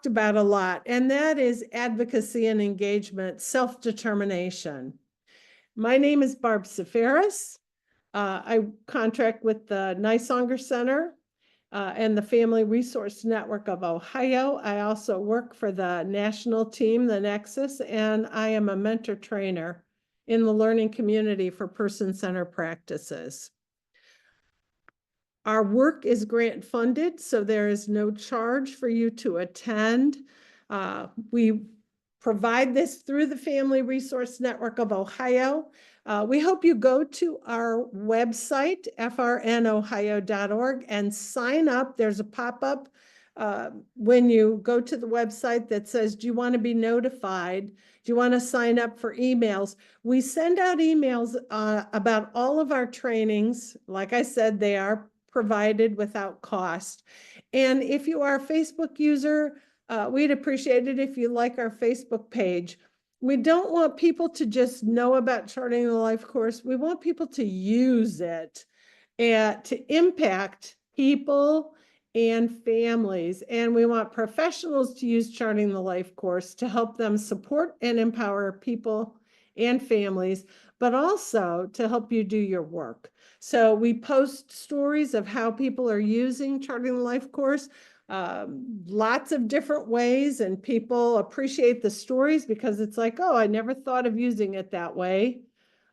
talked about a lot, and that is advocacy and engagement, self-determination. My name is Barb Seferis. I contract with the Nysonger Center and the Family Resource Network of Ohio. I also work for the national team, the Nexus, and I am a mentor trainer in the learning community for person-centered practices. Our work is grant funded, so there is no charge for you to attend. We provide this through the Family Resource Network of Ohio. We hope you go to our website, frnohio.org, and sign up. There's a pop-up when you go to the website that says, do you want to be notified? Do you want to sign up for emails? We send out emails about all of our trainings. Like I said, they are provided without cost. And if you are a Facebook user, we'd appreciate it if you like our Facebook page. We don't want people to just know about Charting the Life course. We want people to use it and to impact people and families. And we want professionals to use Charting the Life course to help them support and empower people and families, but also to help you do your work. So we post stories of how people are using Charting the Life course, lots of different ways, and people appreciate the stories because it's like, oh, I never thought of using it that way.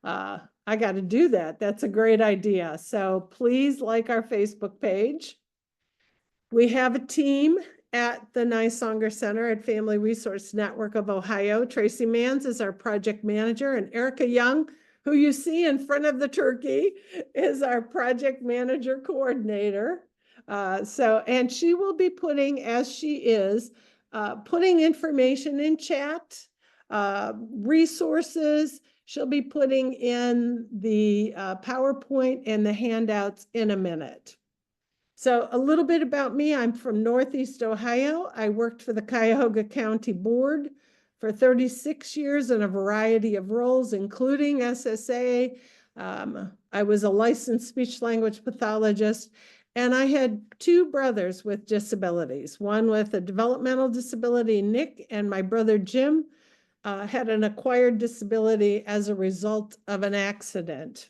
I got to do that. That's a great idea. So please like our Facebook page. We have a team at the Nysonger Center at Family Resource Network of Ohio. Tracy Manns is our project manager, and Erica Young, who you see in front of the turkey, is our project manager coordinator. And she will be putting, as she is, putting information in chat, resources. She'll be putting in the PowerPoint and the handouts in a minute. So a little bit about me. I'm from Northeast Ohio. I worked for the Cuyahoga County Board for 36 years in a variety of roles, including SSA. I was a licensed speech language pathologist, and I had two brothers with disabilities, one with a developmental disability, Nick, and my brother Jim had an acquired disability as a result of an accident.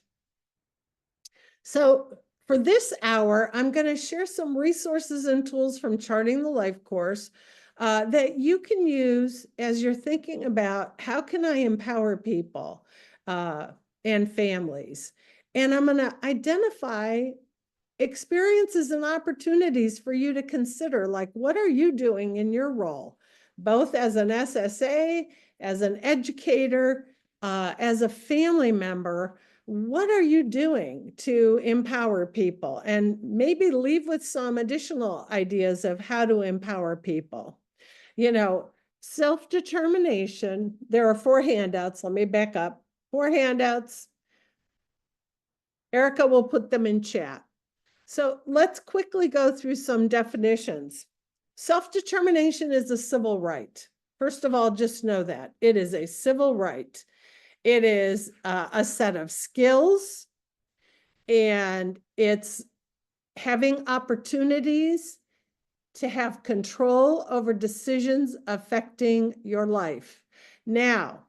So for this hour, I'm going to share some resources and tools from Charting the Life course that you can use as you're thinking about how can I empower people and families. And I'm going to identify experiences and opportunities for you to consider, like what are you doing in your role, both as an SSA, as an educator, as a family member. What are you doing to empower people? And maybe leave with some additional ideas of how to empower people. You know, self-determination, there are 4 handouts. Let me back up. 4 handouts. Erica will put them in chat. So let's quickly go through some definitions. Self-determination is a civil right. First of all, just know that. It is a civil right. It is a set of skills, and it's having opportunities to have control over decisions affecting your life. Now,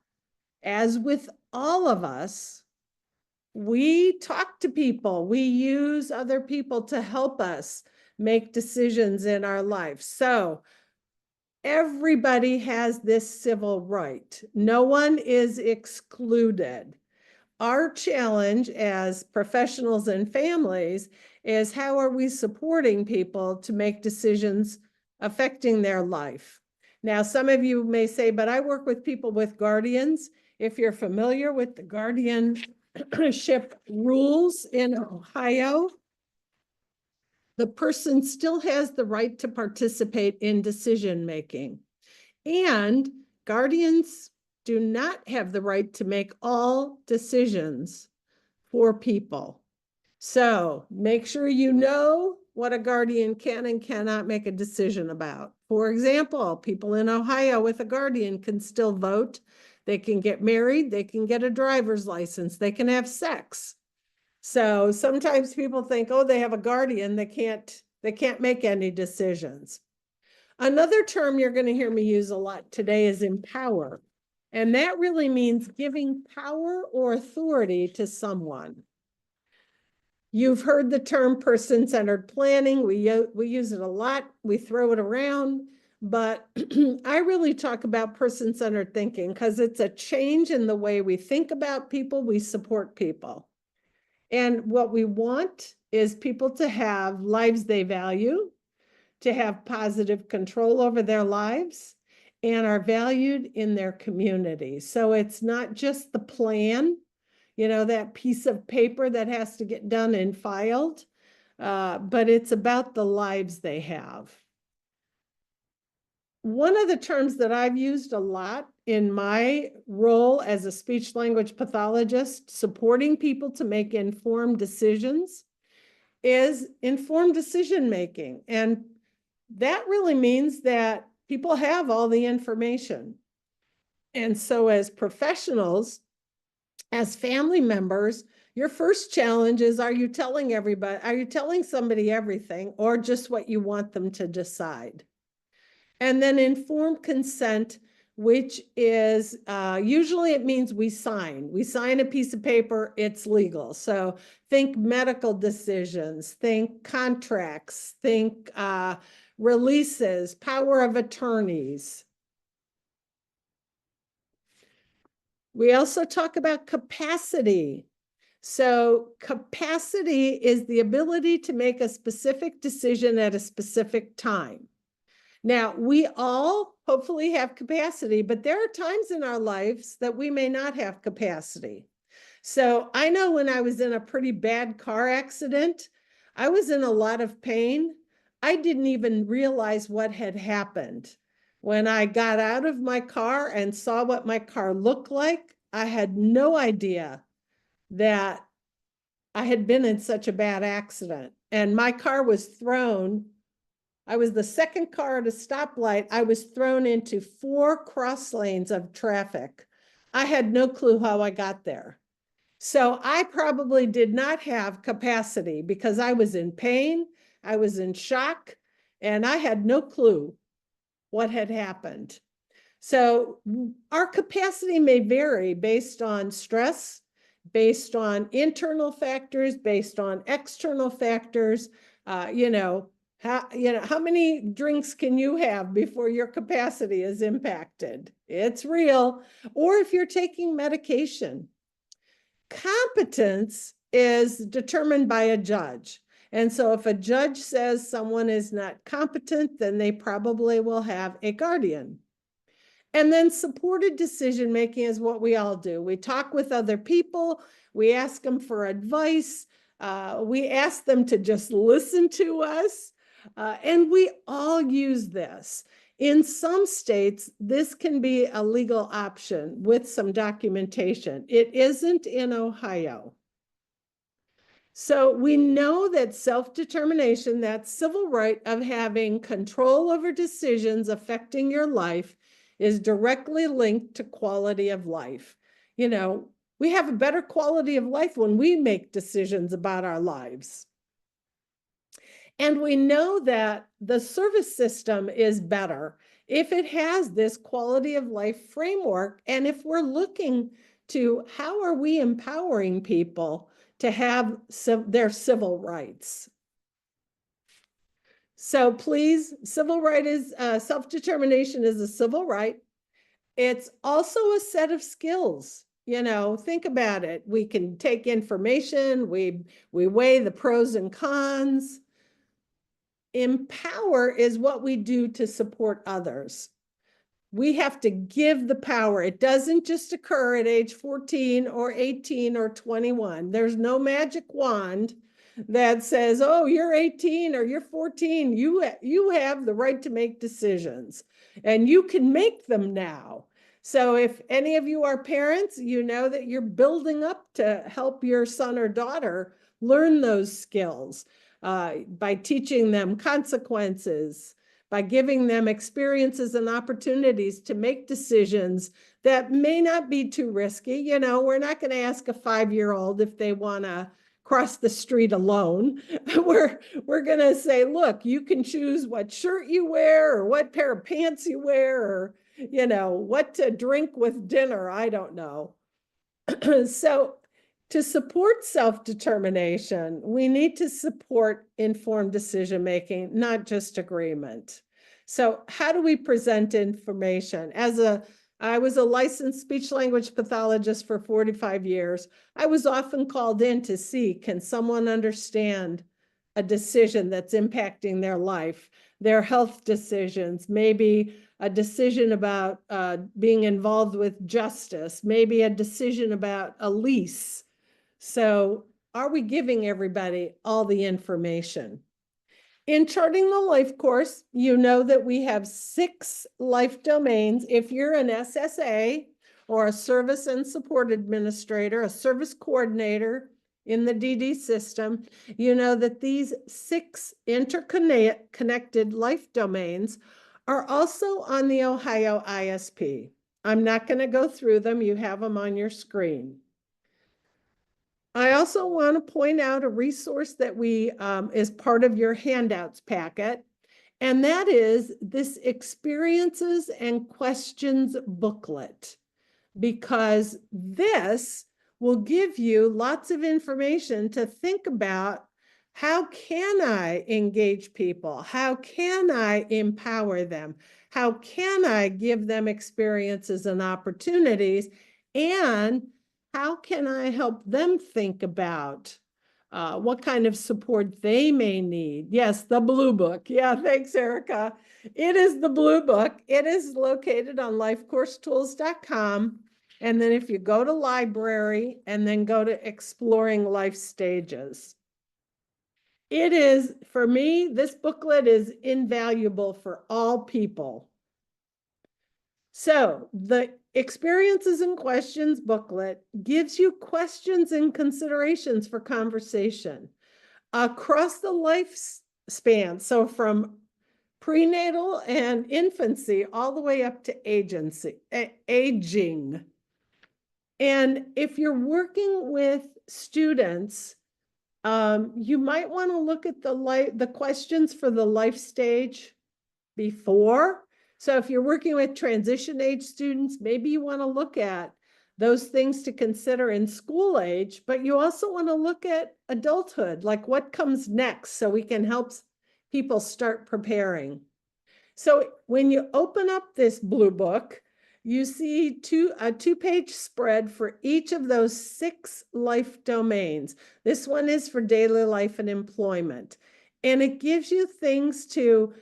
as with all of us, we talk to people, we use other people to help us make decisions in our life. So everybody has this civil right. No one is excluded. Our challenge as professionals and families is how are we supporting people to make decisions affecting their life? Now, some of you may say, but I work with people with guardians. If you're familiar with the guardianship rules in Ohio, the person still has the right to participate in decision-making. And guardians do not have the right to make all decisions for people. So make sure you know what a guardian can and cannot make a decision about. For example, people in Ohio with a guardian can still vote. They can get married. They can get a driver's license. They can have sex. So sometimes people think, oh, they have a guardian, they can't make any decisions. Another term you're going to hear me use a lot today is empower. And that really means giving power or authority to someone. You've heard the term person-centered planning. We use it a lot. We throw it around. But I really talk about person-centered thinking because it's a change in the way we think about people, we support people. And what we want is people to have lives they value, to have positive control over their lives, and are valued in their community. So it's not just the plan, that piece of paper that has to get done and filed, but it's about the lives they have. One of the terms that I've used a lot in my role as a speech language pathologist, supporting people to make informed decisions, is informed decision making. And that really means that people have all the information. And so as professionals, as family members, your first challenge is, are you telling somebody everything or just what you want them to decide? And then informed consent, which is usually it means we sign a piece of paper, it's legal. So think medical decisions, think contracts, think releases, power of attorneys. We also talk about capacity. So capacity is the ability to make a specific decision at a specific time. Now, we all hopefully have capacity, but there are times in our lives that we may not have capacity. So I know when I was in a pretty bad car accident, I was in a lot of pain. I didn't even realize what had happened. When I got out of my car and saw what my car looked like, I had no idea that I had been in such a bad accident. And my car was thrown. I was the second car at a stoplight. I was thrown into 4 cross lanes of traffic. I had no clue how I got there. So I probably did not have capacity because I was in pain, I was in shock, and I had no clue what had happened. So our capacity may vary based on stress, based on internal factors, based on external factors. How many drinks can you have before your capacity is impacted? It's real. Or if you're taking medication. Competence is determined by a judge. And so if a judge says someone is not competent, then they probably will have a guardian. And then supported decision-making is what we all do. We talk with other people. We ask them for advice. We ask them to just listen to us. And we all use this. In some states, this can be a legal option with some documentation. It isn't in Ohio. So we know that self-determination, that civil right of having control over decisions affecting your life, is directly linked to quality of life. We have a better quality of life when we make decisions about our lives. And we know that the service system is better if it has this quality of life framework. And if we're looking to how are we empowering people to have their civil rights. So please, civil right is, self-determination is a civil right. It's also a set of skills. Think about it. We can take information, we weigh the pros and cons. Empower is what we do to support others. We have to give the power. It doesn't just occur at age 14 or 18 or 21. There's no magic wand that says, oh, you're 18 or you're 14. You have the right to make decisions, and you can make them now. So if any of you are parents, you know that you're building up to help your son or daughter learn those skills. By teaching them consequences, by giving them experiences and opportunities to make decisions that may not be too risky. We're not going to ask a 5-year-old if they want to cross the street alone. We're going to say, look, you can choose what shirt you wear or what pair of pants you wear or, you know, what to drink with dinner. I don't know. So to support self-determination, we need to support informed decision-making, not just agreement. So how do we present information? I was a licensed speech language pathologist for 45 years. I was often called in to see, can someone understand a decision that's impacting their life, their health decisions, maybe a decision about being involved with justice, maybe a decision about a lease. So are we giving everybody all the information? In Charting the Life course, you know that we have 6 life domains. If you're an SSA or a service and support administrator, a service coordinator in the DD system, you know that these 6 interconnected life domains are also on the Ohio ISP. I'm not going to go through them. You have them on your screen. I also want to point out a resource that is part of your handouts packet, and that is this experiences and questions booklet, because this will give you lots of information to think about. How can I engage people? How can I empower them? How can I give them experiences and opportunities? And how can I help them think about what kind of support they may need? Yes, the Blue Book. Yeah, thanks, Erica. It is the Blue Book. It is located on lifecoursetools.com. And then if you go to library and then go to exploring life stages. It is, for me, this booklet is invaluable for all people. So the Experiences and Questions booklet gives you questions and considerations for conversation across the lifespan. So from prenatal and infancy all the way up to aging. And if you're working with students, you might want to look at the questions for the life stage before. So if you're working with transition age students, maybe you want to look at those things to consider in school age, but you also want to look at adulthood, like what comes next, so we can help people start preparing. So when you open up this Blue Book, you see a 2-page spread for each of those 6 life domains. This one is for daily life and employment. And it gives you things to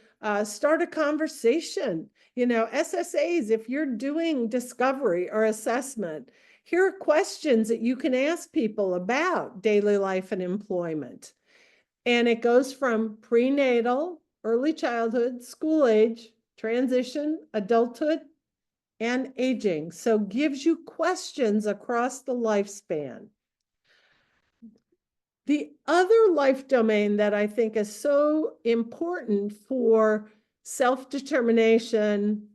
start a conversation. You know, SSAs, if you're doing discovery or assessment, here are questions that you can ask people about daily life and employment. And it goes from prenatal, early childhood, school age, transition, adulthood, and aging. So gives you questions across the lifespan. The other life domain that I think is so important for self-determination,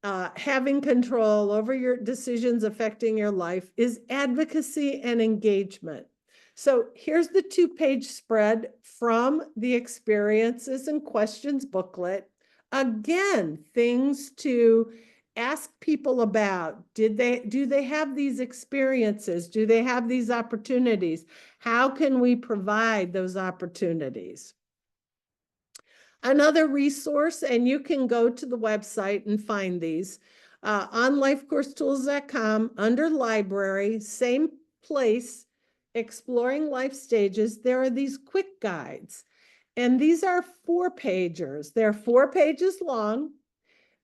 having control over your decisions affecting your life, is advocacy and engagement. So here's the 2-page spread from the Experiences and Questions booklet. Again, things to ask people about. Do they have these experiences? Do they have these opportunities? How can we provide those opportunities? Another resource, and you can go to the website and find these, on lifecoursetools.com, under library, same place, exploring life stages, there are these quick guides. And these are 4-pagers. They're 4 pages long.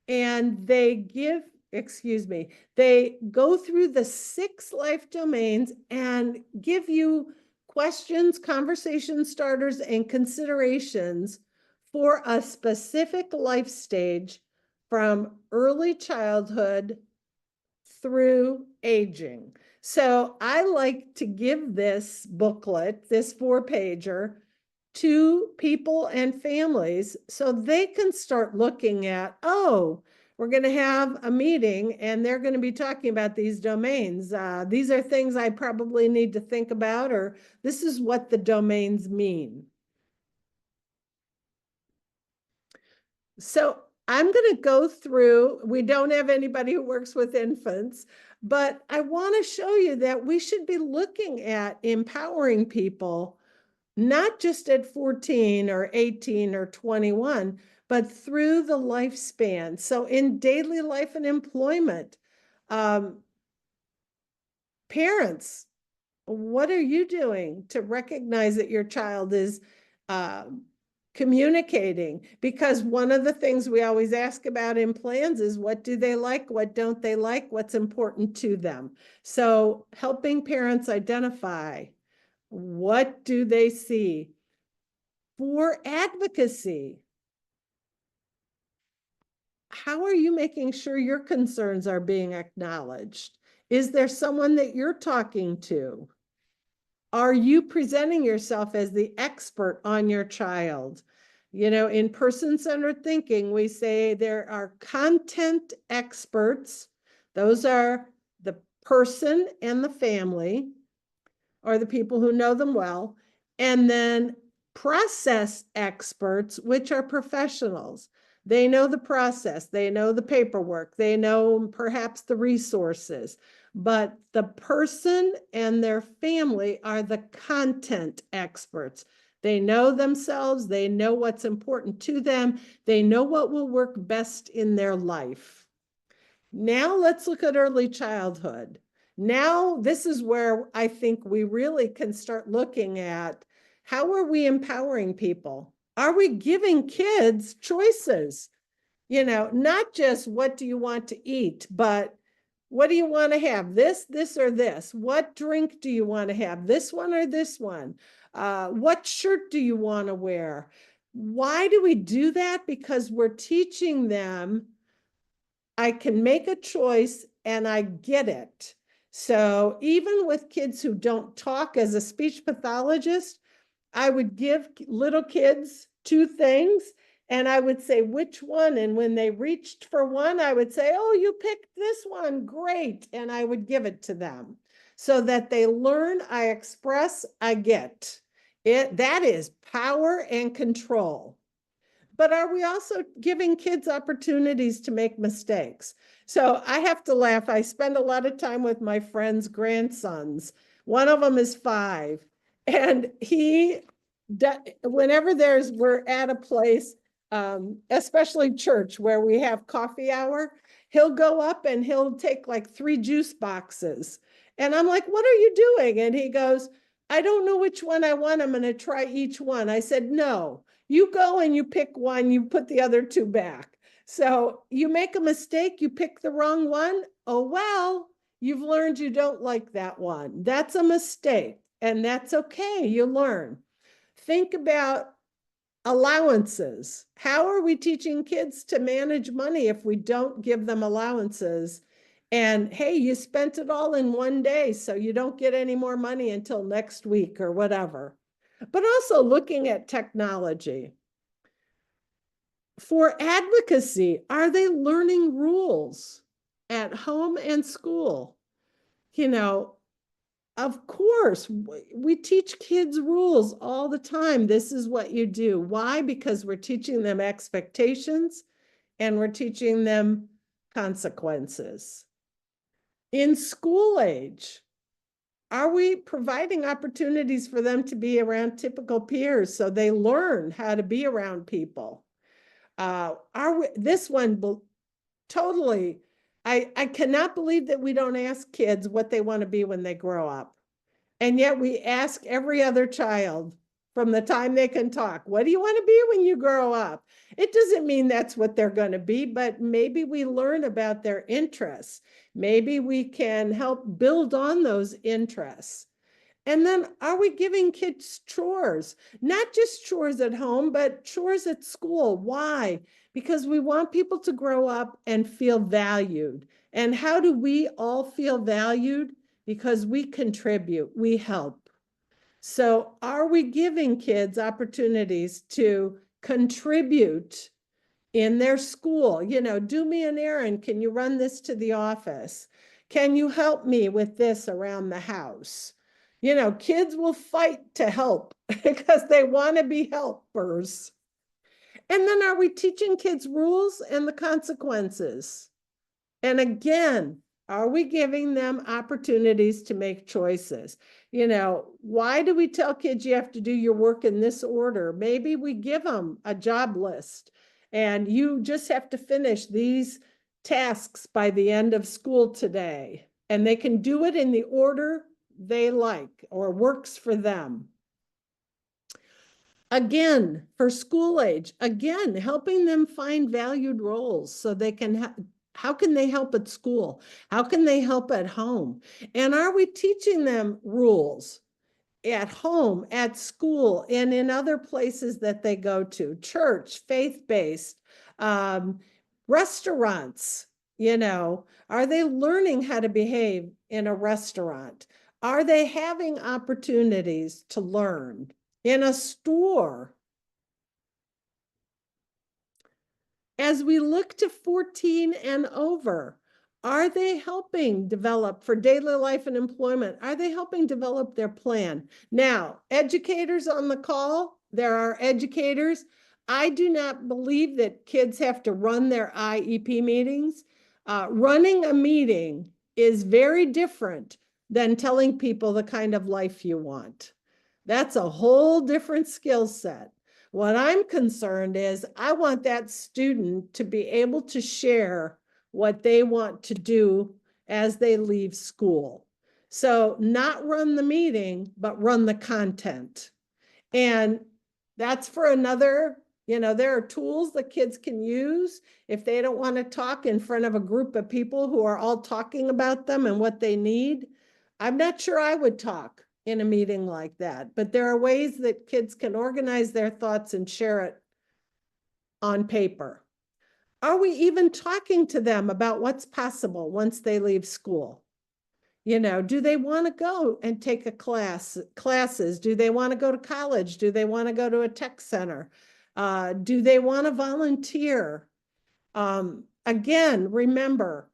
And they they go through the 6 life domains and give you questions, conversation starters, and considerations for a specific life stage from early childhood through aging. So I like to give this booklet, this 4-pager, to people and families so they can start looking at, oh, we're going to have a meeting and they're going to be talking about these domains. These are things I probably need to think about, or this is what the domains mean. So I'm going to go through, we don't have anybody who works with infants, but I want to show you that we should be looking at empowering people, not just at 14 or 18 or 21, but through the lifespan. So in daily life and employment, parents, what are you doing to recognize that your child is communicating? Because one of the things we always ask about in plans is what do they like, what don't they like, what's important to them. So helping parents identify what do they see. For advocacy, how are you making sure your concerns are being acknowledged? Is there someone that you're talking to? Are you presenting yourself as the expert on your child? You know, in person-centered thinking, we say there are content experts. Those are the person and the family, or the people who know them well, and then process experts, which are professionals. They know the process, they know the paperwork, they know perhaps the resources, but the person and their family are the content experts. They know themselves, they know what's important to them, they know what will work best in their life. Now let's look at early childhood. Now, this is where I think we really can start looking at how are we empowering people? Are we giving kids choices? You know, not just what do you want to eat, but what do you want to have? This, or this? What drink do you want to have? This one or this one? What shirt do you want to wear? Why do we do that? Because we're teaching them I can make a choice and I get it. So even with kids who don't talk, as a speech pathologist, I would give little kids two things and I would say, which one? And when they reached for one, I would say, oh, you picked this one, great. And I would give it to them so that they learn, I express, I get. That is power and control. But are we also giving kids opportunities to make mistakes? So I have to laugh. I spend a lot of time with my friends' grandsons. One of them is 5, and whenever we're at a place, especially church where we have coffee hour, he'll go up and he'll take like 3 juice boxes. And I'm like, what are you doing? And he goes, I don't know which one I want. I'm going to try each one. I said, no. You go and you pick one, you put the other 2 back. So you make a mistake, you pick the wrong one. Oh, well, you've learned you don't like that one. That's a mistake, and that's okay. You learn. Think about allowances. How are we teaching kids to manage money if we don't give them allowances? And hey, you spent it all in one day, so you don't get any more money until next week or whatever. But also looking at technology. For advocacy, are they learning rules at home and school? You know, of course, we teach kids rules all the time. This is what you do. Why? Because we're teaching them expectations and we're teaching them consequences. In school age, are we providing opportunities for them to be around typical peers so they learn how to be around people? This one totally, I cannot believe that we don't ask kids what they want to be when they grow up. And yet we ask every other child from the time they can talk, what do you want to be when you grow up? It doesn't mean that's what they're going to be, but maybe we learn about their interests. Maybe we can help build on those interests. And then are we giving kids chores? Not just chores at home, but chores at school. Why? Because we want people to grow up and feel valued. And how do we all feel valued? Because we contribute, we help. So are we giving kids opportunities to contribute in their school. Do me an errand. Can you run this to the office? Can you help me with this around the house? Kids will fight to help because they want to be helpers. And then are we teaching kids rules and the consequences? And again, are we giving them opportunities to make choices? Why do we tell kids you have to do your work in this order? Maybe we give them a job list and you just have to finish these tasks by the end of school today. And they can do it in the order they like or works for them. Again, for school age, again, helping them find valued roles so they can how can they help at school? How can they help at home? And are we teaching them rules at home, at school, and in other places that they go to? Church, faith-based, restaurants, are they learning how to behave in a restaurant? Are they having opportunities to learn? In a store? As we look to 14 and over, are they helping develop for daily life and employment? Are they helping develop their plan? Now, educators on the call, there are educators. I do not believe that kids have to run their IEP meetings. Running a meeting is very different than telling people the kind of life you want. That's a whole different skill set. What I'm concerned is I want that student to be able to share what they want to do as they leave school. So not run the meeting, but run the content. And that's for another, there are tools that kids can use if they don't want to talk in front of a group of people who are all talking about them and what they need. I'm not sure I would talk in a meeting like that, but there are ways that kids can organize their thoughts and share it on paper. Are we even talking to them about what's possible once they leave school? Do they want to go and take classes? Do they want to go to college? Do they want to go to a tech center? Do they want to volunteer? Again, remember,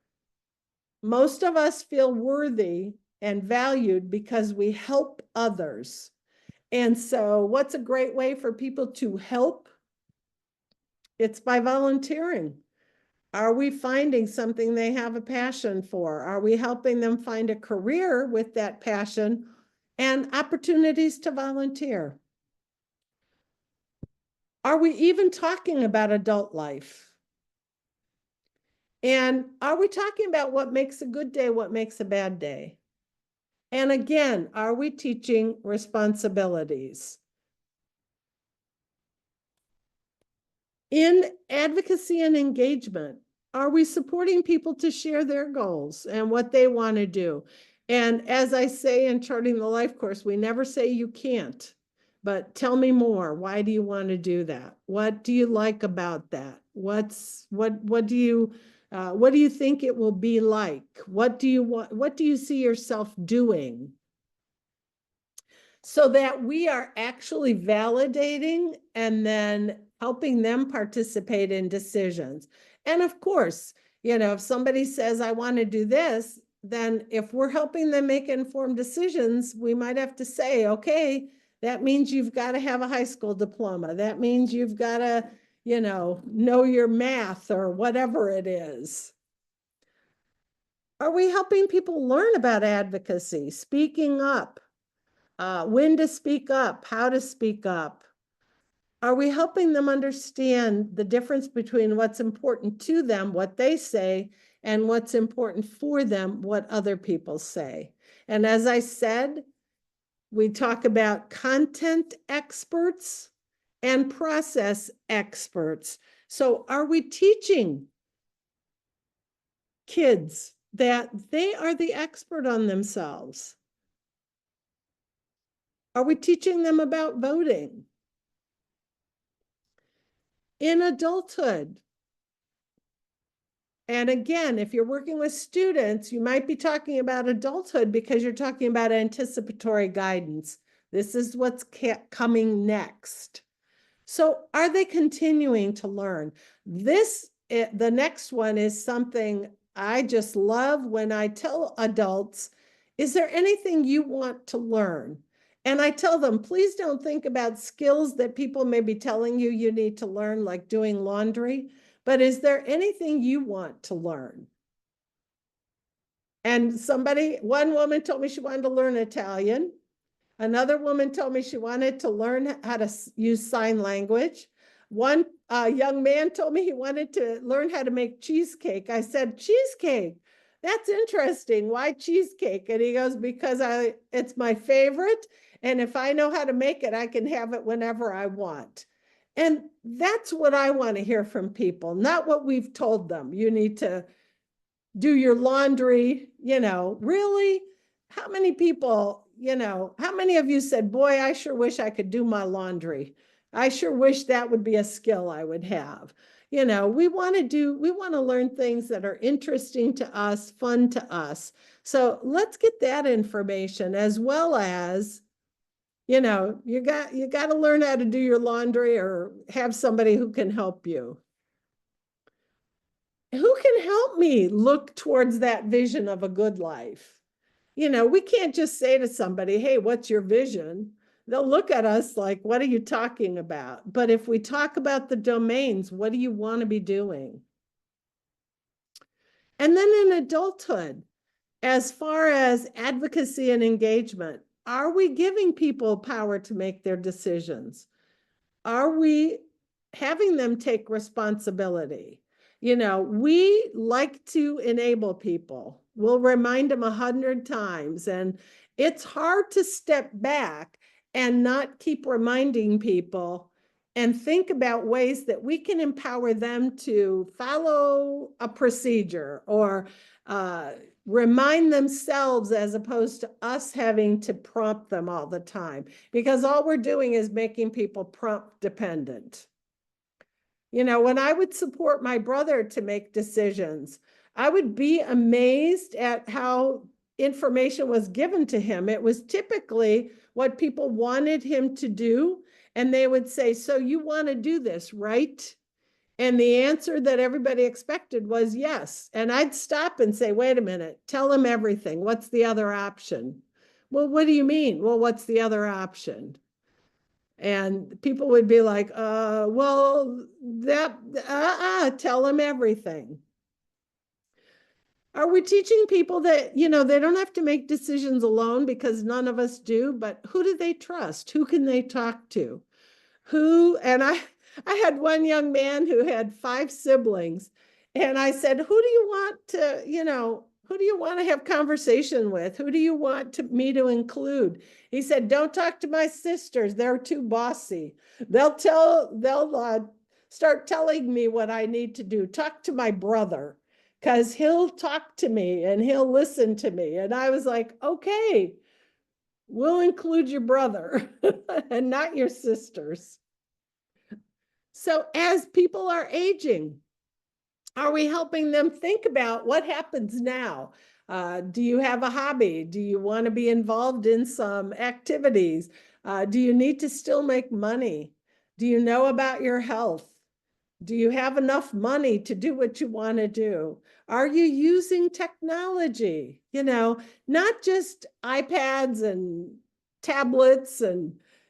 most of us feel worthy and valued because we help others. And so what's a great way for people to help? It's by volunteering. Are we finding something they have a passion for? Are we helping them find a career with that passion and opportunities to volunteer? Are we even talking about adult life? And are we talking about what makes a good day, what makes a bad day? And again, are we teaching responsibilities? In advocacy and engagement, are we supporting people to share their goals and what they want to do? And as I say in Charting the Life course, we never say you can't, but tell me more. Why do you want to do that? What do you like about that? What do you think it will be like? What do you want? What do you see yourself doing? So that we are actually validating and then helping them participate in decisions. And of course, if somebody says, I want to do this, then if we're helping them make informed decisions, we might have to say, okay, that means you've got to have a high school diploma. That means you've got to, know your math or whatever it is. Are we helping people learn about advocacy, speaking up? When to speak up, how to speak up? Are we helping them understand the difference between what's important to them, what they say, and what's important for them, what other people say? And as I said, we talk about content experts and process experts. So are we teaching kids that they are the expert on themselves? Are we teaching them about voting? In adulthood. And again, if you're working with students, you might be talking about adulthood because you're talking about anticipatory guidance. This is what's coming next. So are they continuing to learn? The next one is something I just love when I tell adults, is there anything you want to learn? And I tell them, please don't think about skills that people may be telling you you need to learn, like doing laundry, but is there anything you want to learn? And one woman told me she wanted to learn Italian. Another woman told me she wanted to learn how to use sign language. One young man told me he wanted to learn how to make cheesecake. I said, cheesecake, that's interesting. Why cheesecake? And he goes, because it's my favorite. And if I know how to make it, I can have it whenever I want. And that's what I want to hear from people, not what we've told them. You need to do your laundry, really? How many people, how many of you said, boy, I sure wish I could do my laundry. I sure wish that would be a skill I would have. We want to learn things that are interesting to us, fun to us. So let's get that information, as well as, you got to learn how to do your laundry or have somebody who can help you. Who can help me look towards that vision of a good life? We can't just say to somebody, hey, what's your vision? They'll look at us like, what are you talking about? But if we talk about the domains, what do you want to be doing? And then in adulthood, as far as advocacy and engagement, are we giving people power to make their decisions? Are we having them take responsibility? We like to enable people. We'll remind them 100 times. And it's hard to step back and not keep reminding people and think about ways that we can empower them to follow a procedure or remind themselves, as opposed to us having to prompt them all the time, because all we're doing is making people prompt dependent. When I would support my brother to make decisions, I would be amazed at how information was given to him. It was typically what people wanted him to do. And they would say, so you want to do this, right? And the answer that everybody expected was yes. And I'd stop and say, wait a minute, tell him everything. What's the other option? Well, what do you mean? Well, what's the other option? And people would be like, well, tell them everything. Are we teaching people that, they don't have to make decisions alone, because none of us do, but who do they trust? Who can they talk to? And I had one young man who had 5 siblings, and I said, who do you want to have conversation with? Who do you want me to include? He said, don't talk to my sisters. They're too bossy. They'll start telling me what I need to do. Talk to my brother, because he'll talk to me and he'll listen to me. And I was like, okay, we'll include your brother and not your sisters. So as people are aging, are we helping them think about what happens now? Do you have a hobby? Do you want to be involved in some activities? Do you need to still make money? Do you know about your health? Do you have enough money to do what you want to do? Are you using technology? Not just iPads and tablets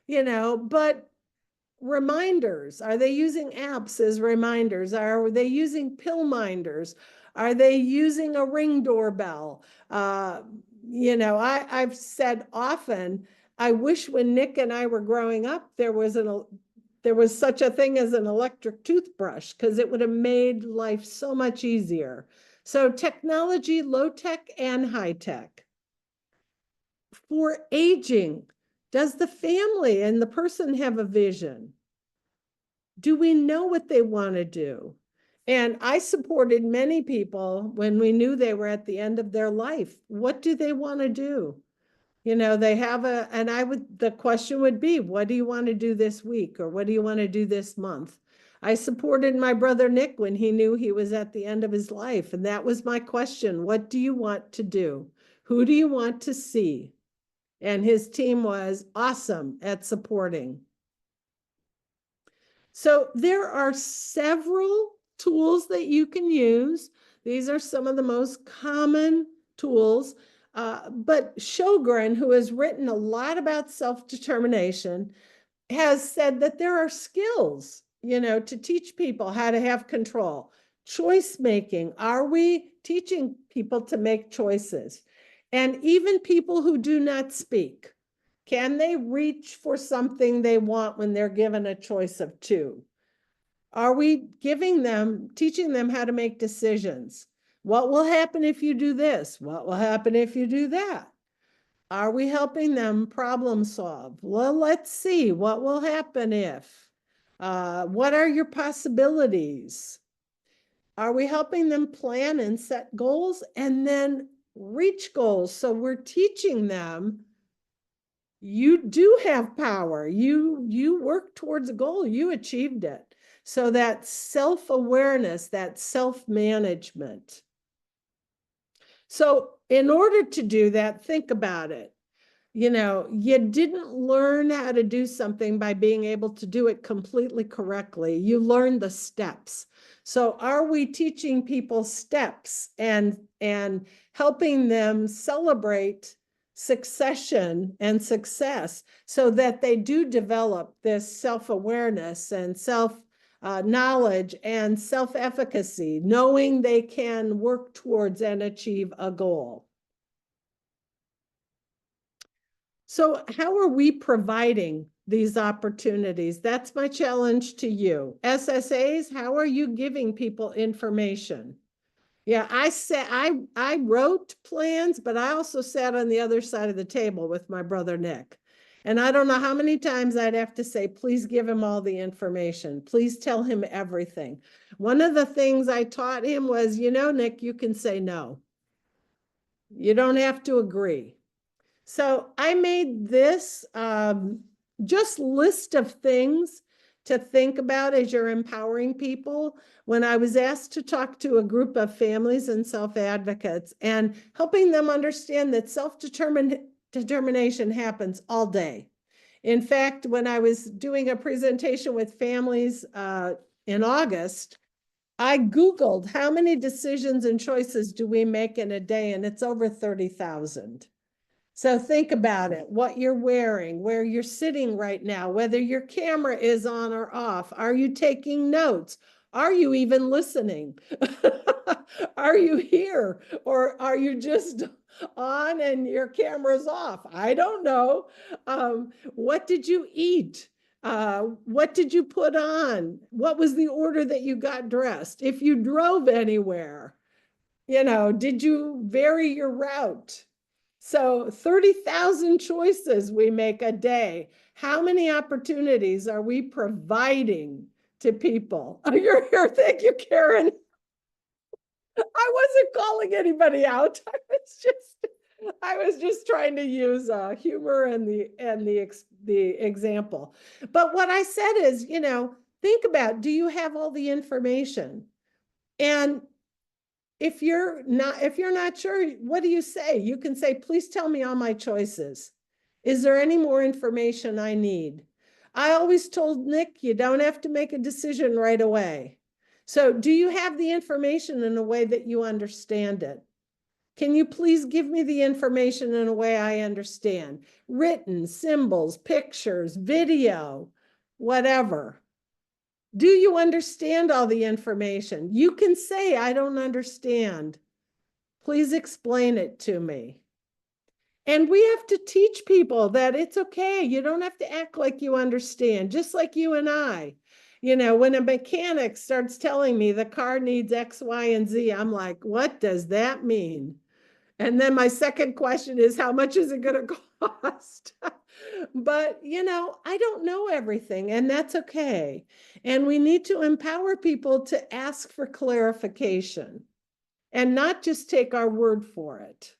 but reminders. Are they using apps as reminders? Are they using pill minders? Are they using a Ring doorbell? I've said often, I wish when Nick and I were growing up, there was such a thing as an electric toothbrush, because it would have made life so much easier. So technology, low tech and high tech. For aging, does the family and the person have a vision? Do we know what they want to do? And I supported many people when we knew they were at the end of their life. What do they want to do? They have the question would be, what do you want to do this week? Or what do you want to do this month? I supported my brother Nick when he knew he was at the end of his life. And that was my question. What do you want to do? Who do you want to see? And his team was awesome at supporting. So there are several tools that you can use. These are some of the most common tools. But Sjogren, who has written a lot about self-determination, has said that there are skills, to teach people how to have control. Choice making. Are we teaching people to make choices? And even people who do not speak, can they reach for something they want when they're given a choice of two? Are we teaching them how to make decisions? What will happen if you do this? What will happen if you do that? Are we helping them problem solve? Well, let's see. What will happen if? What are your possibilities? Are we helping them plan and set goals and then reach goals? So we're teaching them you do have power. You work towards a goal, you achieved it. So that self-awareness, that self-management. So in order to do that, think about it. You didn't learn how to do something by being able to do it completely correctly. You learned the steps. So are we teaching people steps and helping them celebrate succession and success so that they do develop this self-awareness and self-knowledge and self-efficacy, knowing they can work towards and achieve a goal? So how are we providing these opportunities? That's my challenge to you. SSAs, how are you giving people information? Yeah, I wrote plans, but I also sat on the other side of the table with my brother Nick. And I don't know how many times I'd have to say, please give him all the information. Please tell him everything. One of the things I taught him was, Nick, you can say no. You don't have to agree. So I made this just list of things to think about as you're empowering people when I was asked to talk to a group of families and self-advocates and helping them understand that self-determination happens all day. In fact, when I was doing a presentation with families in August, I Googled how many decisions and choices do we make in a day, and it's over 30,000. So think about it, what you're wearing, where you're sitting right now, whether your camera is on or off. Are you taking notes? Are you even listening? Are you here? Or are you just on and your camera's off? I don't know. What did you eat? What did you put on? What was the order that you got dressed? If you drove anywhere, did you vary your route? So 30,000 choices we make a day. How many opportunities are we providing to people? Oh, you're here. Thank you, Karen. I wasn't calling anybody out. I was just trying to use humor and the example. But what I said is, think about, do you have all the information? And if you're not sure, what do you say? You can say, please tell me all my choices. Is there any more information I need? I always told Nick, you don't have to make a decision right away. So do you have the information in a way that you understand it? Can you please give me the information in a way I understand? Written, symbols, pictures, video, whatever. Do you understand all the information? You can say, I don't understand. Please explain it to me. And we have to teach people that it's okay. You don't have to act like you understand, just like you and I. When a mechanic starts telling me the car needs X, Y, and Z, I'm like, what does that mean? And then my second question is, how much is it going to cost? But, I don't know everything, and that's okay. And we need to empower people to ask for clarification and not just take our word for it.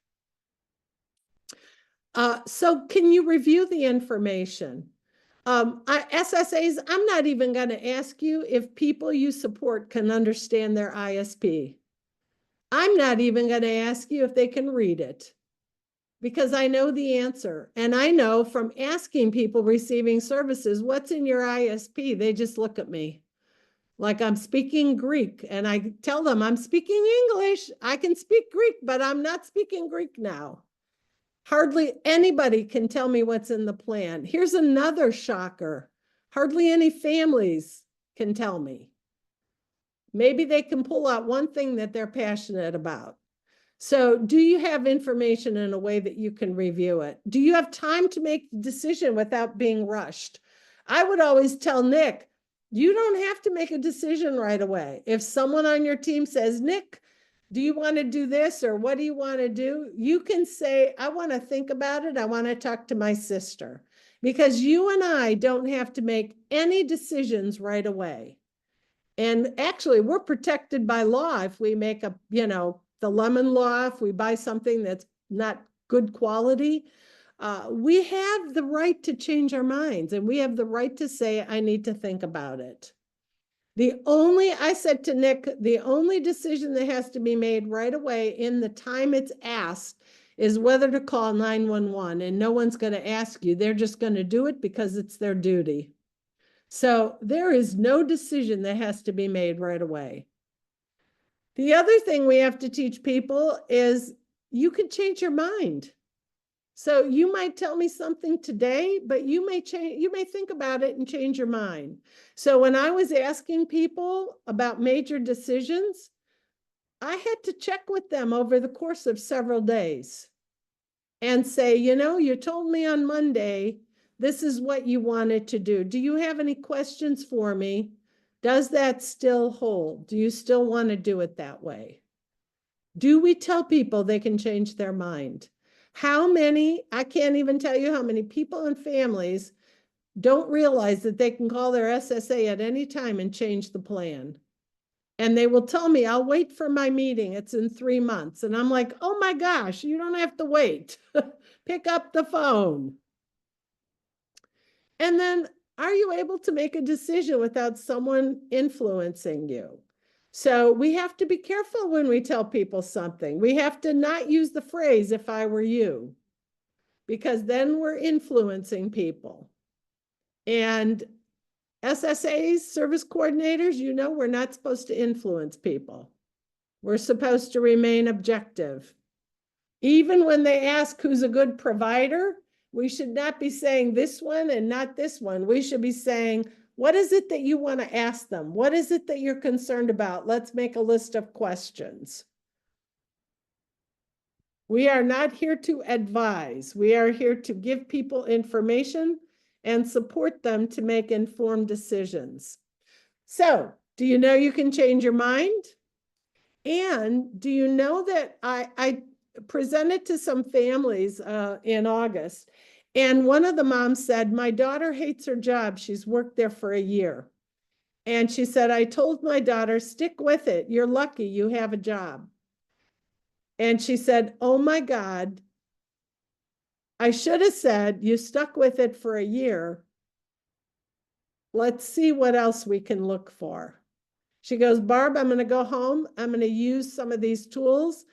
So can you review the information? SSAs, I'm not even going to ask you if people you support can understand their ISP. I'm not even going to ask you if they can read it. because I know the answer. And I know from asking people receiving services, what's in your ISP? They just look at me like I'm speaking Greek. And I tell them I'm speaking English. I can speak Greek, but I'm not speaking Greek now. Hardly anybody can tell me what's in the plan. Here's another shocker. Hardly any families can tell me. Maybe they can pull out one thing that they're passionate about. So do you have information in a way that you can review it? Do you have time to make the decision without being rushed? I would always tell Nick, you don't have to make a decision right away. If someone on your team says, Nick, do you want to do this or what do you want to do? You can say, I want to think about it. I want to talk to my sister, because you and I don't have to make any decisions right away. And actually, we're protected by law if we make the lemon law, if we buy something that's not good quality. We have the right to change our minds, and we have the right to say, I need to think about it. I said to Nick, the only decision that has to be made right away in the time it's asked is whether to call 911, and no one's going to ask you. They're just going to do it because it's their duty. So there is no decision that has to be made right away. The other thing we have to teach people is you can change your mind. So you might tell me something today, but you may think about it and change your mind. So when I was asking people about major decisions, I had to check with them over the course of several days and say, you told me on Monday, this is what you wanted to do. Do you have any questions for me? Does that still hold? Do you still want to do it that way? Do we tell people they can change their mind? I can't even tell you how many people and families don't realize that they can call their SSA at any time and change the plan. And they will tell me, I'll wait for my meeting. It's in 3 months. And I'm like, oh my gosh, you don't have to wait. Pick up the phone. And then, are you able to make a decision without someone influencing you? So we have to be careful when we tell people something. We have to not use the phrase, if I were you, because then we're influencing people. And SSAs, service coordinators, we're not supposed to influence people. We're supposed to remain objective. Even when they ask who's a good provider, we should not be saying this one and not this one. We should be saying, what is it that you want to ask them? What is it that you're concerned about? Let's make a list of questions. We are not here to advise. We are here to give people information and support them to make informed decisions. So, do you know you can change your mind? And do you know that I presented to some families in August, and one of the moms said, my daughter hates her job. She's worked there for a year. And she said, I told my daughter, stick with it. You're lucky you have a job. And she said, oh my God, I should have said, you stuck with it for a year. Let's see what else we can look for. She goes, Barb, I'm going to go home. I'm going to use some of these tools,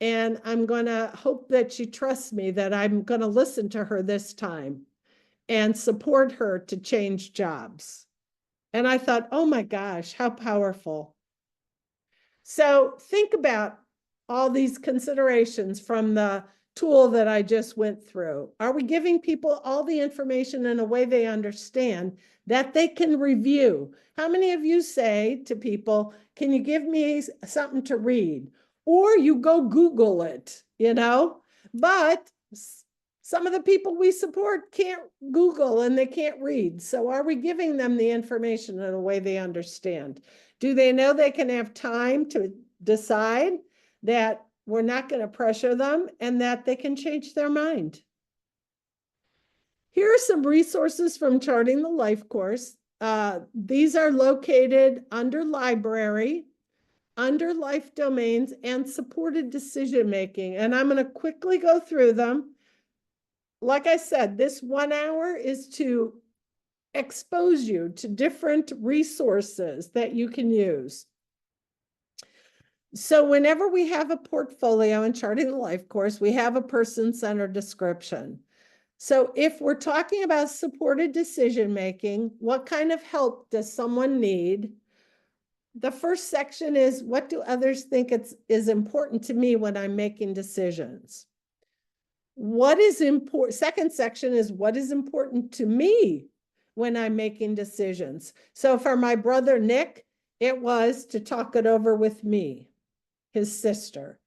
and I'm going to hope that she trusts me, that I'm going to listen to her this time and support her to change jobs. And I thought, oh my gosh, how powerful. So think about all these considerations from the tool that I just went through. Are we giving people all the information in a way they understand that they can review? How many of you say to people, can you give me something to read? Or you go Google it, But some of the people we support can't Google and they can't read. So are we giving them the information in a way they understand? Do they know they can have time to decide that we're not going to pressure them and that they can change their mind? Here are some resources from Charting the Life course. These are located under library, under life domains, and supported decision-making. And I'm going to quickly go through them. Like I said, this 1 hour is to expose you to different resources that you can use. So whenever we have a portfolio in Charting the Life course, we have a person-centered description. So if we're talking about supported decision-making, what kind of help does someone need? The first section is, what do others think is important to me when I'm making decisions? What is important? Second section is, what is important to me when I'm making decisions? So for my brother Nick, it was to talk it over with me, his sister,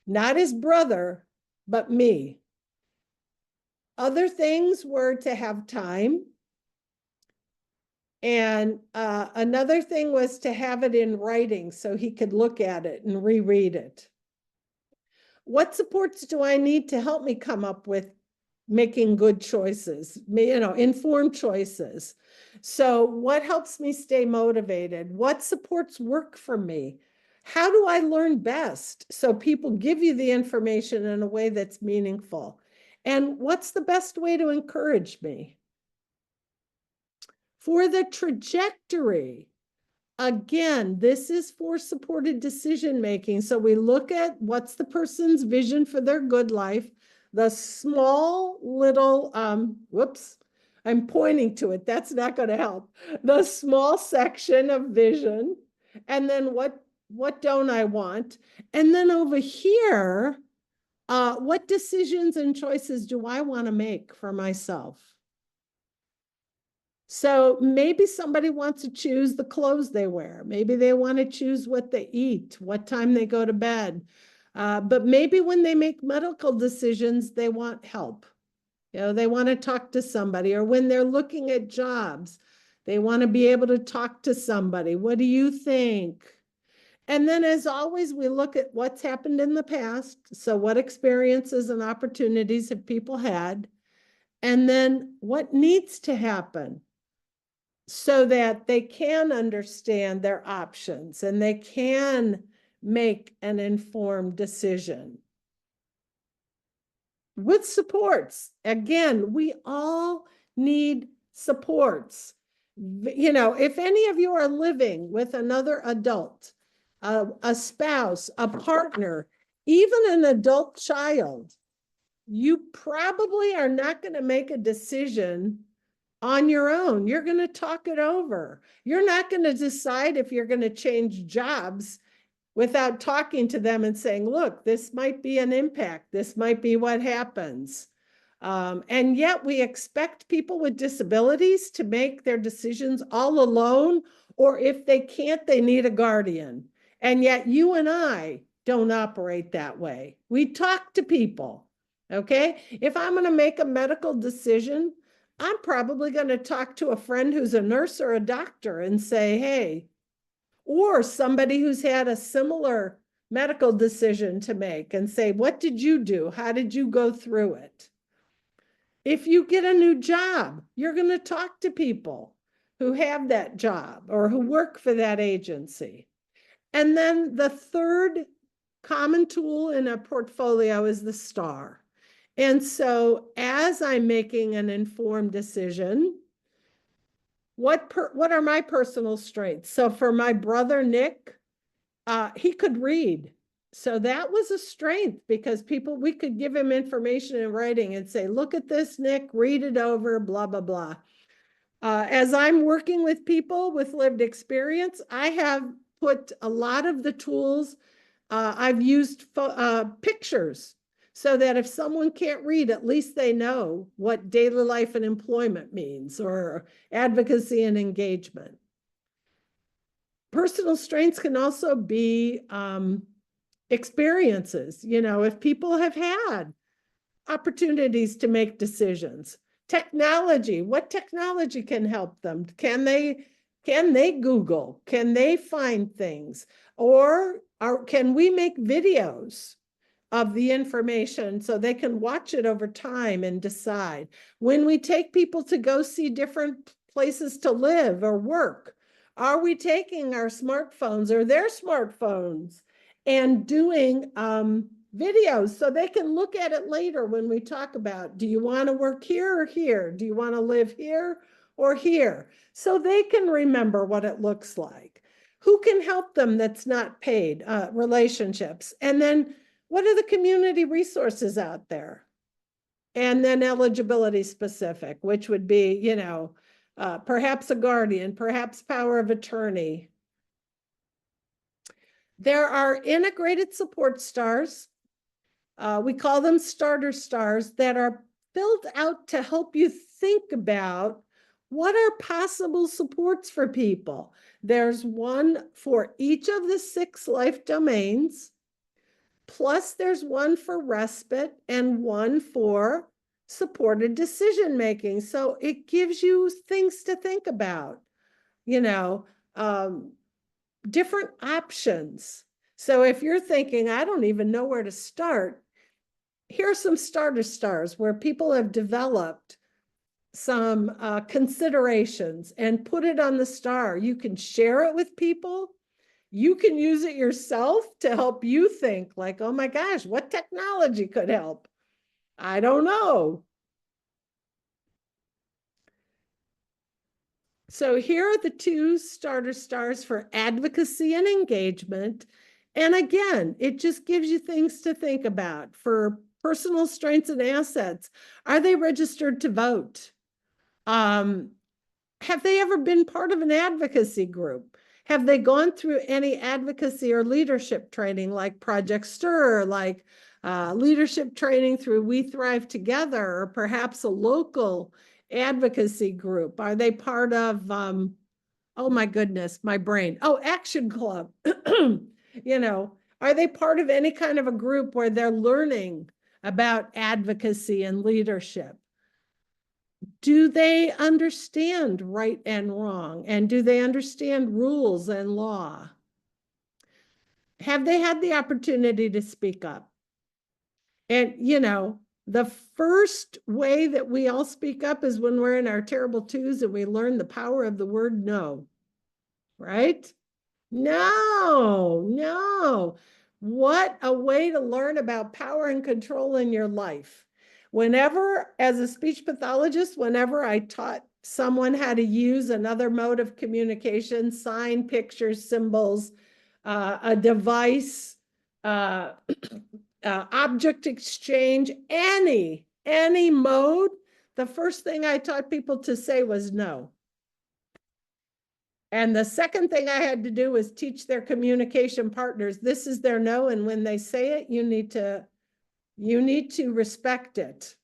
not his brother, but me. Other things were to have time. And another thing was to have it in writing so he could look at it and reread it. What supports do I need to help me come up with making good choices, informed choices? So what helps me stay motivated? What supports work for me? How do I learn best? So people give you the information in a way that's meaningful. And what's the best way to encourage me? For the trajectory, again, this is for supported decision-making. So we look at what's the person's vision for their good life, the small little, whoops, I'm pointing to it. That's not going to help. The small section of vision. And then what don't I want? And then over here, what decisions and choices do I want to make for myself? So maybe somebody wants to choose the clothes they wear. Maybe they want to choose what they eat, what time they go to bed. But maybe when they make medical decisions, they want help. They want to talk to somebody, or when they're looking at jobs, they want to be able to talk to somebody. What do you think? And then, as always, we look at what's happened in the past. So what experiences and opportunities have people had? And then what needs to happen so that they can understand their options and they can make an informed decision. With supports, again, we all need supports. If any of you are living with another adult, a spouse, a partner, even an adult child, you probably are not going to make a decision on your own. You're going to talk it over. You're not going to decide if you're going to change jobs without talking to them and saying, look, this might be an impact. This might be what happens. And yet we expect people with disabilities to make their decisions all alone, or if they can't, they need a guardian. And yet you and I don't operate that way. We talk to people, okay? If I'm going to make a medical decision, I'm probably going to talk to a friend who's a nurse or a doctor and say, hey, or somebody who's had a similar medical decision to make and say, what did you do? How did you go through it? If you get a new job, you're going to talk to people who have that job or who work for that agency. And then the third common tool in a portfolio is the STAR. And so as I'm making an informed decision, what are my personal strengths? So for my brother, Nick, he could read. So that was a strength because we could give him information in writing and say, look at this, Nick, read it over, blah, blah, blah. As I'm working with people with lived experience, I have put a lot of the tools, I've used pictures so that if someone can't read, at least they know what daily life and employment means, or advocacy and engagement. Personal strengths can also be experiences. If people have had opportunities to make decisions. Technology, what technology can help them? Can they Google? Can they find things? Or can we make videos of the information so they can watch it over time and decide? When we take people to go see different places to live or work, are we taking our smartphones or their smartphones and doing videos so they can look at it later when we talk about, do you want to work here or here? Do you want to live here or here? So they can remember what it looks like. Who can help them that's not paid? Relationships. And then what are the community resources out there? And then eligibility specific, which would be, perhaps a guardian, perhaps power of attorney. There are integrated support stars. We call them starter stars that are filled out to help you think about what are possible supports for people. There's one for each of the 6 life domains, plus there's one for respite and one for supported decision-making. So it gives you things to think about, different options. So if you're thinking, I don't even know where to start, here are some starter stars where people have developed some considerations and put it on the star. You can share it with people. You can use it yourself to help you think like, oh my gosh, what technology could help? I don't know. So here are the 2 starter stars for advocacy and engagement. And again, it just gives you things to think about. For personal strengths and assets, are they registered to vote? Have they ever been part of an advocacy group? Have they gone through any advocacy or leadership training like Project STIR, like leadership training through We Thrive Together, or perhaps a local advocacy group? Are they part of, oh my goodness, my brain. Oh, Action Club. Are they part of any kind of a group where they're learning about advocacy and leadership? Do they understand right and wrong? And do they understand rules and law? Have they had the opportunity to speak up? And, the first way that we all speak up is when we're in our terrible twos and we learn the power of the word no, right? No. What a way to learn about power and control in your life. Whenever, as a speech pathologist, whenever I taught someone how to use another mode of communication, sign, pictures, symbols, a device, object exchange, any mode, the first thing I taught people to say was no. And the second thing I had to do was teach their communication partners, this is their no, and when they say it, you need to respect it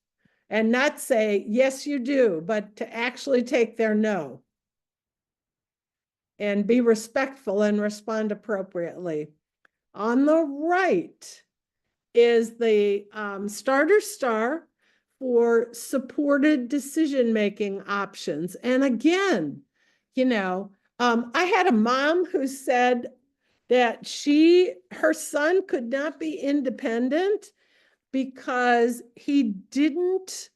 and not say, yes, you do, but to actually take their no and be respectful and respond appropriately. On the right is the starter star for supported decision-making options. And again, I had a mom who said that her son could not be independent because he didn't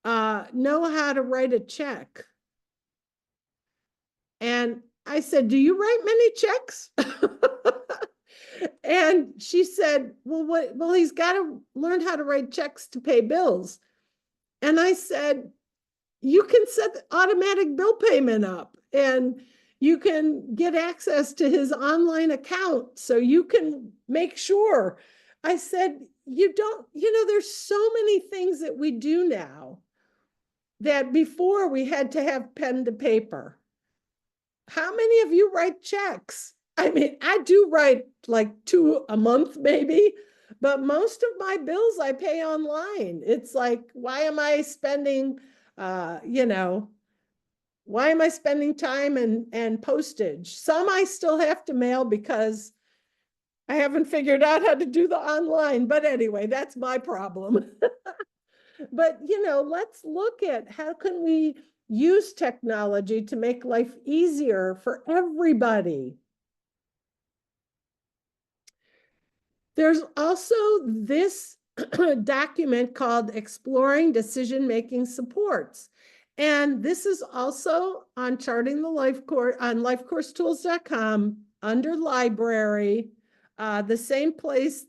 know how to write a check. And I said, do you write many checks? And she said, well, he's got to learn how to write checks to pay bills. And I said, you can set automatic bill payment up and you can get access to his online account so you can make sure. I said, there's so many things that we do now that before we had to have pen to paper. How many of you write checks? I mean, I do write like 2 a month maybe, but most of my bills I pay online. It's like, why am I spending why am I spending time and postage? Some I still have to mail because I haven't figured out how to do the online. But anyway, that's my problem. But, let's look at how can we use technology to make life easier for everybody. There's also this document called Exploring Decision-Making Supports. And this is also on Charting the Life Course on lifecoursetools.com under library, the same place,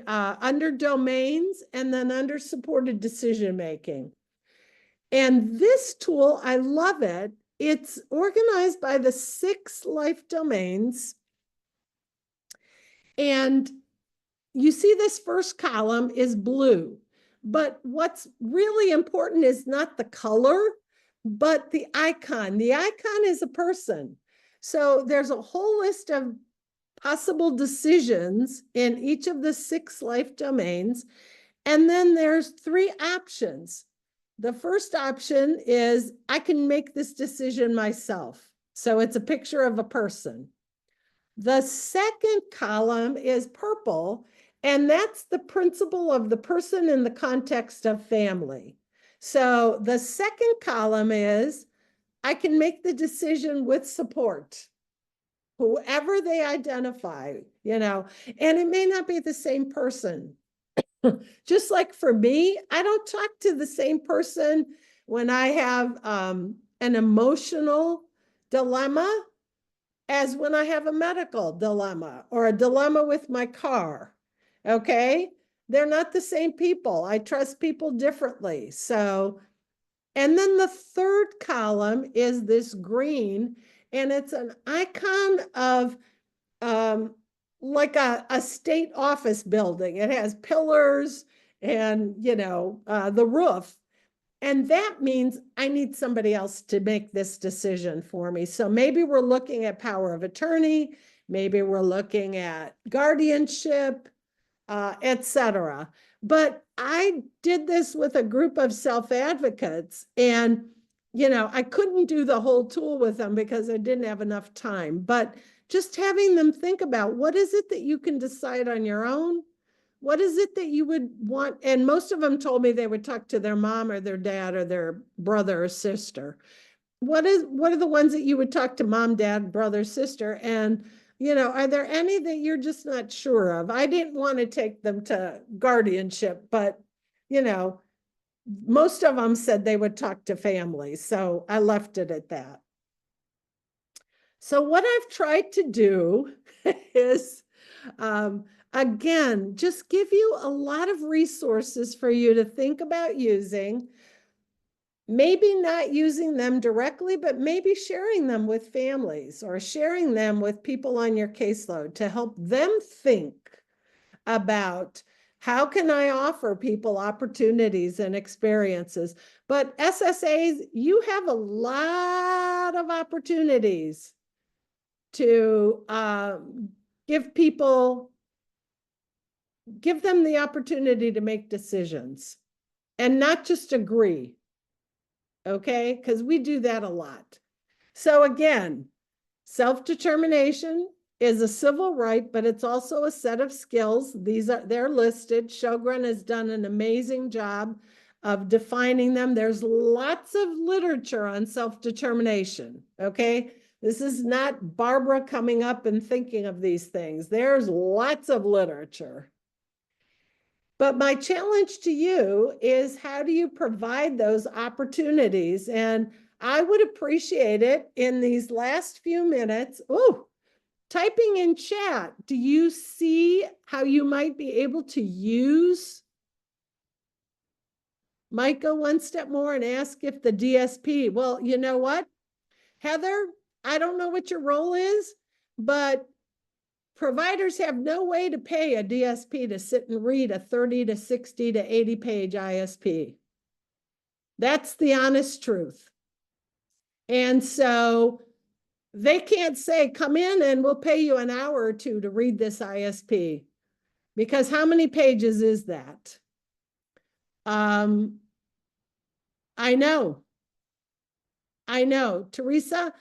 under domains and then under supported decision-making. And this tool, I love it it's organized by the 6 life domains. And you see this first column is blue. But what's really important is not the color, but the icon. The icon is a person. So there's a whole list of possible decisions in each of the 6 life domains. And then there's 3 options. The first option is I can make this decision myself. So it's a picture of a person. The second column is purple, and that's the principle of the person in the context of family. So the second column is I can make the decision with support, whoever they identify, and it may not be the same person. Just like for me, I don't talk to the same person when I have an emotional dilemma as when I have a medical dilemma or a dilemma with my car. Okay? They're not the same people. I trust people differently. So, and then the third column is this green, and it's an icon of like a state office building. It has pillars and, the roof. And that means I need somebody else to make this decision for me. So maybe we're looking at power of attorney, maybe we're looking at guardianship, etc. But I did this with a group of self-advocates, and I couldn't do the whole tool with them because I didn't have enough time. But just having them think about what is it that you can decide on your own? What is it that you would want? And most of them told me they would talk to their mom or their dad or their brother or sister. What are the ones that you would talk to mom, dad, brother, sister? And, are there any that you're just not sure of? I didn't want to take them to guardianship, but, most of them said they would talk to families. So I left it at that. So what I've tried to do is, again, just give you a lot of resources for you to think about using, maybe not using them directly, but maybe sharing them with families or sharing them with people on your caseload to help them think about how can I offer people opportunities and experiences. But SSAs, you have a lot of opportunities to give them the opportunity to make decisions and not just agree. Okay, because we do that a lot. So again, self-determination is a civil right, but it's also a set of skills. They're listed. Sjogren has done an amazing job of defining them. There's lots of literature on self-determination. Okay, this is not Barbara coming up and thinking of these things. There's lots of literature. But my challenge to you is, how do you provide those opportunities? And I would appreciate it in these last few minutes. Oh, typing in chat. Do you see how you might be able to use? Might go one step more and ask if the DSP, well, you know what, Heather, I don't know what your role is, but providers have no way to pay a DSP to sit and read a 30 to 60 to 80 page ISP. That's the honest truth. And so they can't say, come in and we'll pay you an hour or two to read this ISP, because how many pages is that? I know, Teresa.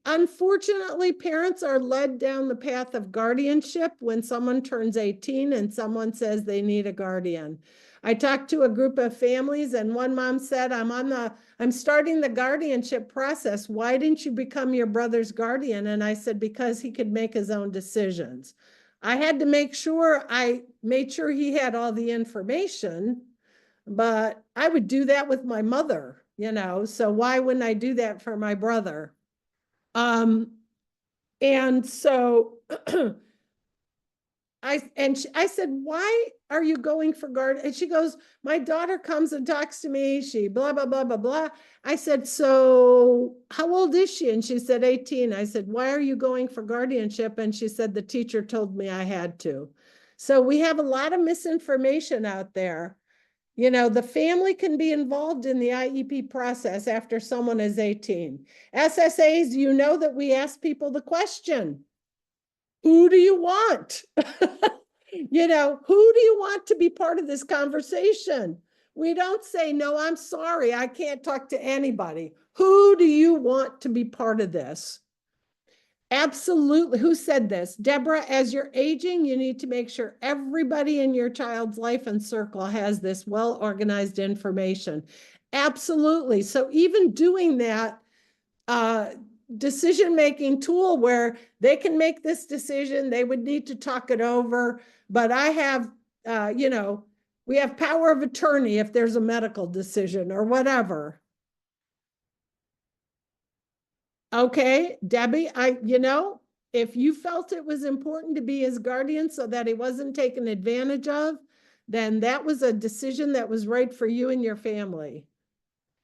Unfortunately, parents are led down the path of guardianship when someone turns 18 and someone says they need a guardian. I talked to a group of families, and one mom said, I'm starting the guardianship process. Why didn't you become your brother's guardian? And I said, because he could make his own decisions. I had to make sure I made sure he had all the information, but I would do that with my mother, so why wouldn't I do that for my brother? And so I said, why are you going for guard? And she goes, my daughter comes and talks to me. She blah, blah, blah, blah, blah. I said, so how old is she? And she said, 18. I said, why are you going for guardianship? And she said, the teacher told me I had to. So we have a lot of misinformation out there. You know, the family can be involved in the IEP process after someone is 18. SSAs, you know that we ask people the question, who do you want? You know, who do you want to be part of this conversation? We don't say, no, I'm sorry, I can't talk to anybody. Who do you want to be part of this? Absolutely. Who said this? Deborah, as you're aging, you need to make sure everybody in your child's life and circle has this well-organized information. Absolutely. So even doing that decision-making tool where they can make this decision, they would need to talk it over, but I have, you know, we have power of attorney if there's a medical decision or whatever. Okay, Debbie, you know, if you felt it was important to be his guardian so that he wasn't taken advantage of, then that was a decision that was right for you and your family.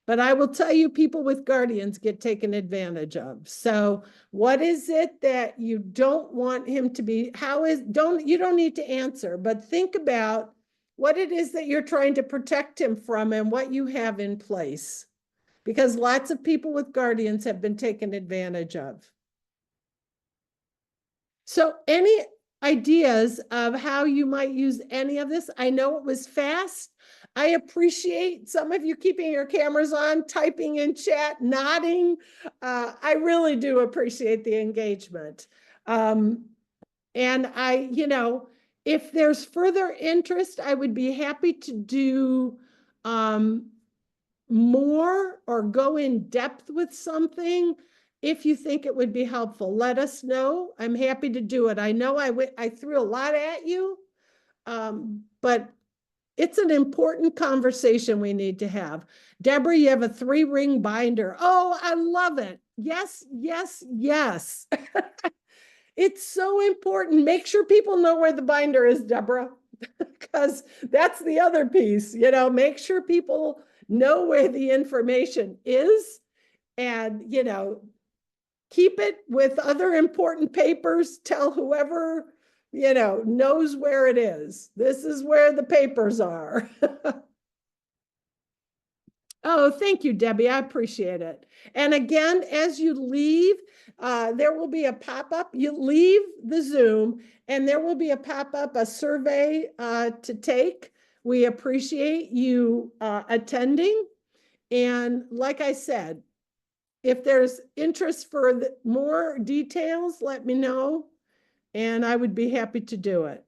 But I will tell you, people with guardians get taken advantage of. So what is it that you don't want him to be? You don't need to answer, but think about what it is that you're trying to protect him from and what you have in place. Because lots of people with guardians have been taken advantage of. So any ideas of how you might use any of this? I know it was fast. I appreciate some of you keeping your cameras on, typing in chat, nodding. I really do appreciate the engagement. And you know, if there's further interest, I would be happy to do more or go in depth with something. If you think it would be helpful, let us know. I'm happy to do it. I know I threw a lot at you, but it's an important conversation we need to have. Deborah, you have a 3-ring binder. Oh, I love it. Yes, yes, yes. It's so important. Make sure people know where the binder is, Deborah, because that's the other piece. You know, make sure people know where the information is and, you know, keep it with other important papers. Tell whoever, you know, knows where it is. This is where the papers are. Oh, thank you, Debbie. I appreciate it. And again, as you leave, there will be a pop-up. You leave the Zoom and there will be a pop-up, a survey to take. We appreciate you attending. And like I said, if there's interest for more details, let me know, and I would be happy to do it.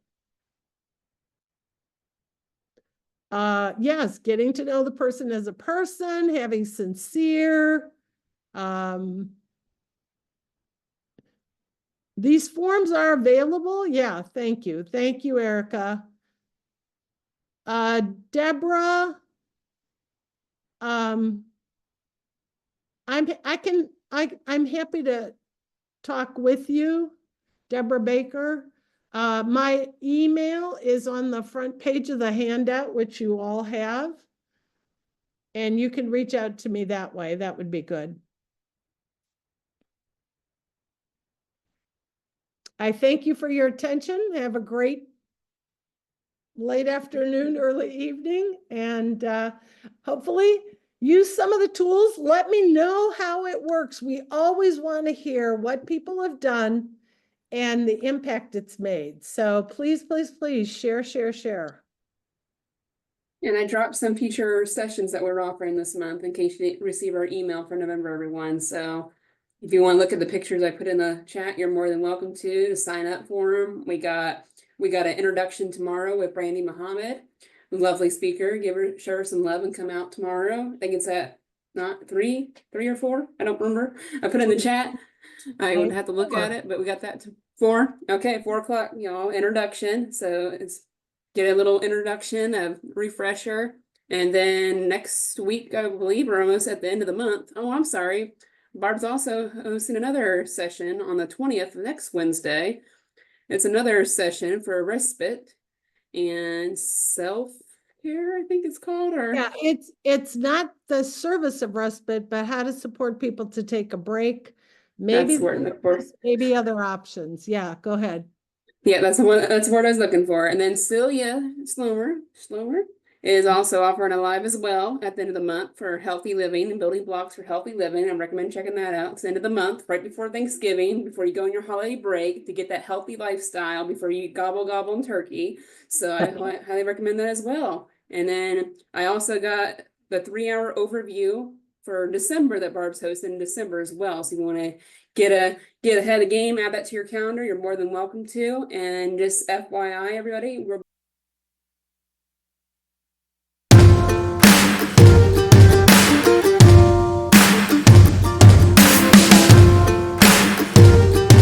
Yes, getting to know the person as a person, having sincere. These forms are available. Yeah, thank you. Thank you, Erica. Deborah, I'm happy to talk with you, Deborah Baker. My email is on the front page of the handout, which you all have. And you can reach out to me that way. That would be good. I thank you for your attention. Have a great late afternoon, early evening, and hopefully use some of the tools. Let me know how it works. We always want to hear what people have done and the impact it's made. So please, please, please share, share, share. And I dropped some future sessions that we're offering this month in case you didn't receive our email for November, everyone. So if you want to look at the pictures I put in the chat, you're more than welcome to sign up for them. We got an introduction tomorrow with Brandy Muhammad, a lovely speaker. Show her some love and come out tomorrow. I think it's at not three or 4. I don't remember. I put in the chat. I would have to look at it, but we got that to 4. Okay, 4 o'clock, y'all, introduction. So it's get a little introduction, a refresher. And then next week, I believe we're almost at the end of the month. Oh, I'm sorry. Barb's also hosting another session on the 20th, next Wednesday. It's another session for respite and self-care, I think it's called, or Yeah, it's not the service of respite, but how to support people to take a break. Maybe, that's the word I'm looking for. maybe other options. Yeah, go ahead. Yeah, that's the one. That's the word I was looking for. And then Celia Slomer is also offering a live as well at the end of the month for healthy living and building blocks for healthy living. I recommend checking that out. It's the end of the month, right before Thanksgiving, before you go on your holiday break to get that healthy lifestyle before you gobble on turkey. So I highly recommend that as well. And then I also got the 3-hour overview for December that Barb's hosting in December as well. So you want to get ahead of the game, add that to your calendar, you're more than welcome to. And just FYI, everybody, we're